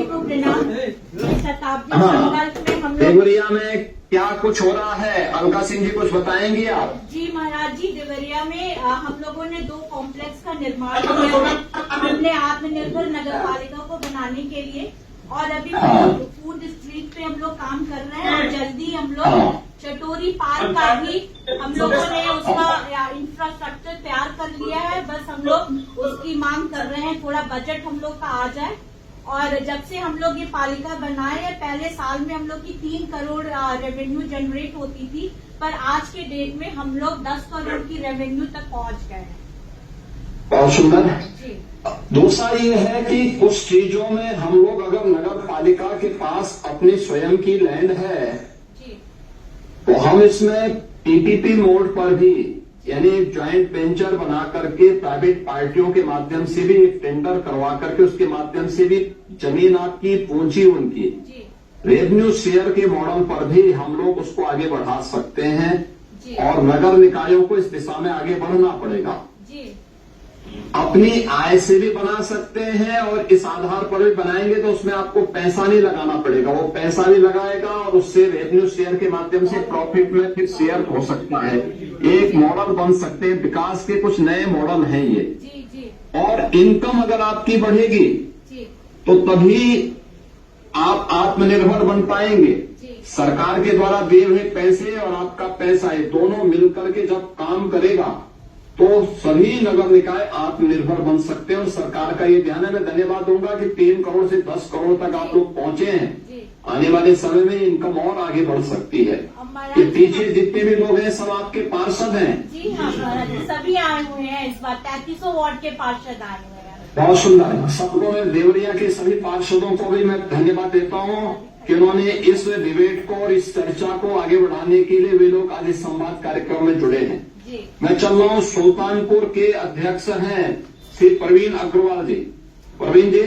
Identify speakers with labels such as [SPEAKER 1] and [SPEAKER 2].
[SPEAKER 1] जी को प्रणाम। शताब्दी संकल्प में हम लोग
[SPEAKER 2] देवरिया में क्या कुछ हो रहा है, अलका सिंह जी कुछ बताएंगी आप?
[SPEAKER 1] जी महाराज जी, देवरिया में हम लोगों ने 2 कॉम्प्लेक्स का निर्माण किया है अपने आत्मनिर्भर नगर पालिका को बनाने के लिए। और अभी फूड स्ट्रीट पे हम लोग काम कर रहे हैं और जल्दी हम लोग चटोरी पार्क का भी हम लोगों ने उसका इंफ्रास्ट्रक्चर तैयार कर लिया है। बस हम लोग उसकी मांग कर रहे हैं, थोड़ा बजट हम लोग का आ जाए। और जब से हम लोग ये पालिका बनाए हैं, पहले साल में हम लोग की 3 करोड़ रेवेन्यू जनरेट होती थी, पर आज के डेट में हम लोग 10 करोड़ की रेवेन्यू तक पहुंच गए हैं।
[SPEAKER 2] बहुत सुंदर।
[SPEAKER 1] जी।
[SPEAKER 2] दूसरा ये है कि कुछ चीजों में हम लोग अगर नगर पालिका के पास अपनी स्वयं की लैंड है
[SPEAKER 1] जी।
[SPEAKER 2] तो हम इसमें पीपीपी मोड पर भी, यानी ज्वाइंट वेंचर बना करके प्राइवेट पार्टियों के माध्यम से भी एक टेंडर करवा करके उसके माध्यम से भी जमीन आपकी, पूंजी उनकी, रेवेन्यू शेयर के मॉडल पर भी हम लोग उसको आगे बढ़ा सकते हैं। और नगर निकायों को इस दिशा में आगे बढ़ना पड़ेगा। अपनी आय से भी बना सकते हैं और इस आधार पर भी बनाएंगे तो उसमें आपको पैसा नहीं लगाना पड़ेगा, वो पैसा भी लगाएगा और उससे रेवेन्यू शेयर के माध्यम से प्रॉफिट में फिर शेयर हो सकता है। एक मॉडल बन सकते हैं, विकास के कुछ नए मॉडल हैं ये। और इनकम अगर आपकी बढ़ेगी तो तभी आप आत्मनिर्भर बन पाएंगे। सरकार के द्वारा दिए हुए पैसे और आपका पैसा, ये दोनों मिलकर के जब काम करेगा तो सभी नगर निकाय आत्मनिर्भर बन सकते हैं। और सरकार का ये ध्यान है, मैं धन्यवाद दूंगा कि 3 करोड़ से 10 करोड़ तक आप लोग पहुंचे हैं। आने वाले समय में इनकम और आगे बढ़ सकती है। ये पीछे जितने भी लोग हैं सब आपके पार्षद हैं।
[SPEAKER 1] जी हाँ, सभी आए हुए हैं इस बार, 3300 वार्ड के पार्षद आए हुए हैं।
[SPEAKER 2] बहुत सुंदर। सबको मैं देवरिया के सभी पार्षदों को भी मैं धन्यवाद देता हूँ कि उन्होंने इस डिबेट को और इस चर्चा को आगे बढ़ाने के लिए वे लोग आज इस संवाद कार्यक्रम में जुड़े हैं। मैं चल रहा हूँ, सुल्तानपुर के अध्यक्ष हैं श्री प्रवीण अग्रवाल जी। प्रवीण जी।